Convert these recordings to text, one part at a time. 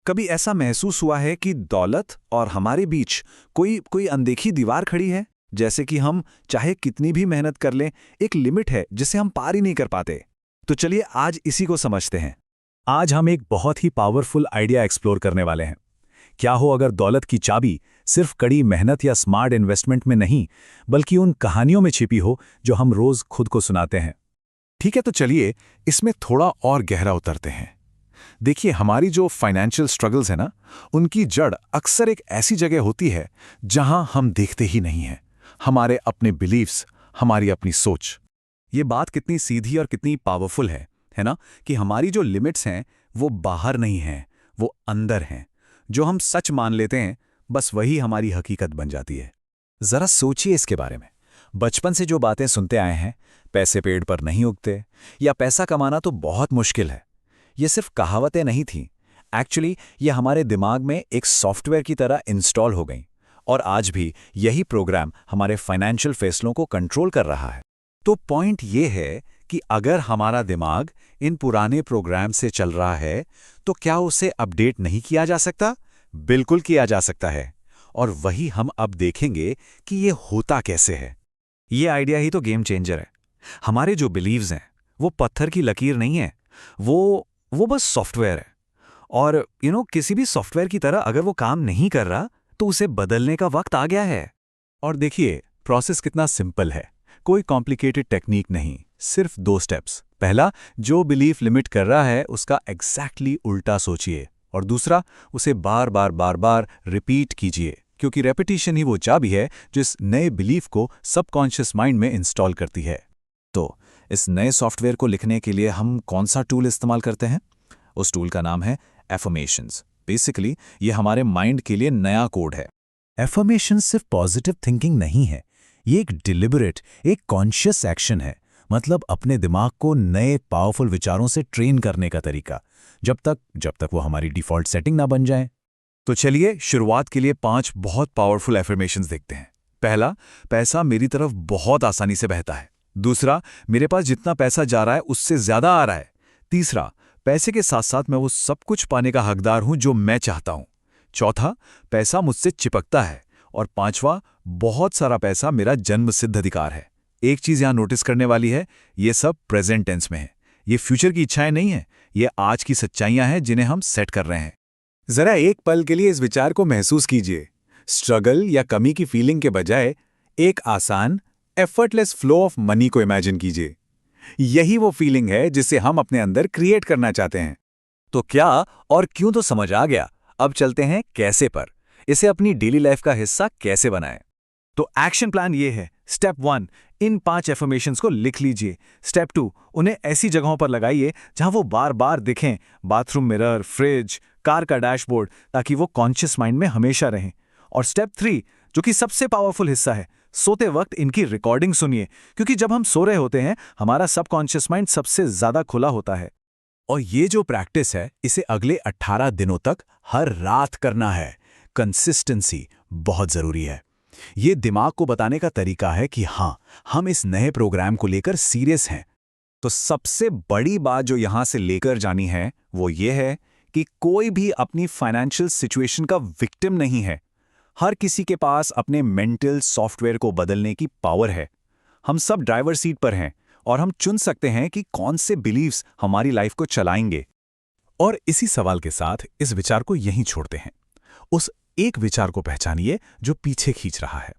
कभी ऐसा महसूस हुआ है कि दौलत और हमारे बीच कोई कोई अनदेखी दीवार खड़ी है? जैसे कि हम चाहे कितनी भी मेहनत कर लें, एक लिमिट है जिसे हम पार ही नहीं कर पाते। तो चलिए आज इसी को समझते हैं। आज हम एक बहुत ही पावरफुल आइडिया एक्सप्लोर करने वाले हैं। क्या हो अगर दौलत की चाबी सिर्फ कड़ी मेहनत या स्मार्ट इन्वेस्टमेंट में नहीं, बल्कि उन कहानियों में छिपी हो जो हम रोज खुद को सुनाते हैं। ठीक है, तो चलिए इसमें थोड़ा और गहरा उतरते हैं। देखिए, हमारी जो फाइनेंशियल स्ट्रगल्स है ना, उनकी जड़ अक्सर एक ऐसी जगह होती है जहां हम देखते ही नहीं हैं। हमारे अपने बिलीव्स, हमारी अपनी सोच। ये बात कितनी सीधी और कितनी पावरफुल है ना, कि हमारी जो लिमिट्स हैं वो बाहर नहीं हैं, वो अंदर हैं। जो हम सच मान लेते हैं, बस वही हमारी हकीकत बन जाती है। जरा सोचिए इसके बारे में। बचपन से जो बातें सुनते आए हैं, पैसे पेड़ पर नहीं उगते, या पैसा कमाना तो बहुत मुश्किल है, ये सिर्फ कहावतें नहीं थीं। एक्चुअली ये हमारे दिमाग में एक सॉफ्टवेयर की तरह इंस्टॉल हो गईं, और आज भी यही प्रोग्राम हमारे फाइनेंशियल फैसलों को कंट्रोल कर रहा है। तो पॉइंट ये है कि अगर हमारा दिमाग इन पुराने प्रोग्राम से चल रहा है, तो क्या उसे अपडेट नहीं किया जा सकता? बिल्कुल किया जा सकता है। और वही हम अब देखेंगे कि ये होता कैसे है। ये आइडिया ही तो गेम चेंजर है। हमारे जो बिलीव्स हैं वो पत्थर की लकीर नहीं है, वो बस सॉफ्टवेयर है। और किसी भी सॉफ्टवेयर की तरह अगर वो काम नहीं कर रहा तो उसे बदलने का वक्त आ गया है। और देखिए, प्रोसेस कितना सिंपल है। कोई कॉम्प्लिकेटेड टेक्निक नहीं, सिर्फ 2 स्टेप्स। पहला, जो बिलीफ लिमिट कर रहा है उसका एग्जैक्टली उल्टा सोचिए। और दूसरा, उसे बार बार रिपीट कीजिए, क्योंकि रेपिटेशन ही वो चाबी है जो इस नए बिलीफ को सबकॉन्शियस माइंड में इंस्टॉल करती है। तो इस नए सॉफ्टवेयर को लिखने के लिए हम कौन सा टूल इस्तेमाल करते हैं? उस टूल का नाम है एफर्मेशंस। बेसिकली ये हमारे माइंड के लिए नया कोड है। एफर्मेशंस सिर्फ पॉजिटिव थिंकिंग नहीं है, ये एक डिलिबरेट, एक कॉन्शियस एक्शन है। मतलब अपने दिमाग को नए पावरफुल विचारों से ट्रेन करने का तरीका, जब तक वो हमारी डिफॉल्ट सेटिंग ना बन जाए। तो चलिए शुरुआत के लिए 5 बहुत पावरफुल एफर्मेशंस देखते हैं। पहला, पैसा मेरी तरफ बहुत आसानी से बहता है। दूसरा, मेरे पास जितना पैसा जा रहा है उससे ज्यादा आ रहा है। तीसरा, पैसे के साथ साथ मैं वो सब कुछ पाने का हकदार हूं जो मैं चाहता हूं। चौथा, पैसा मुझसे चिपकता है। और पांचवा, बहुत सारा पैसा मेरा जन्मसिद्ध अधिकार है। एक चीज यहां नोटिस करने वाली है, ये सब प्रेजेंट टेंस में है। ये फ्यूचर की इच्छाएं नहीं है, ये आज की सच्चाइयां हैं जिन्हें हम सेट कर रहे हैं। जरा एक पल के लिए इस विचार को महसूस कीजिए। स्ट्रगल या कमी की फीलिंग के बजाय एक आसान, एफर्टलेस फ्लो ऑफ मनी को इमेजिन कीजिए। यही वो फीलिंग है जिसे हम अपने अंदर क्रिएट करना चाहते हैं। तो क्या और क्यों तो समझ आ गया। अब चलते हैं कैसे पर। इसे अपनी डेली लाइफ का हिस्सा कैसे बनाएं। तो एक्शन प्लान ये है। स्टेप 1, इन 5 एफर्मेशंस को लिख लीजिए। स्टेप 2, उन्हें ऐसी जगहों पर लगाइए जहां वो बार बार दिखें, बाथरूम मिरर, फ्रिज, कार का डैशबोर्ड, ताकि वो कॉन्शियस माइंड में हमेशा रहें। और स्टेप 3, जो कि सबसे पावरफुल हिस्सा है, सोते वक्त इनकी रिकॉर्डिंग सुनिए, क्योंकि जब हम सो रहे होते हैं हमारा सबकॉन्शियस माइंड सबसे ज्यादा खुला होता है। और ये जो प्रैक्टिस है, इसे अगले 18 दिनों तक हर रात करना है। कंसिस्टेंसी बहुत जरूरी है। ये दिमाग को बताने का तरीका है कि हाँ, हम इस नए प्रोग्राम को लेकर सीरियस हैं। तो सबसे बड़ी बात जो यहां से लेकर जानी है वो ये है कि कोई भी अपनी फाइनेंशियल सिचुएशन का विक्टिम नहीं है। हर किसी के पास अपने मेंटल सॉफ्टवेयर को बदलने की पावर है। हम सब ड्राइवर सीट पर हैं और हम चुन सकते हैं कि कौन से बिलीव्स हमारी लाइफ को चलाएंगे। और इसी सवाल के साथ इस विचार को यहीं छोड़ते हैं। उस एक विचार को पहचानिए जो पीछे खींच रहा है,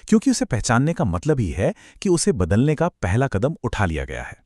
क्योंकि उसे पहचानने का मतलब ही है कि उसे बदलने का पहला कदम उठा लिया गया है।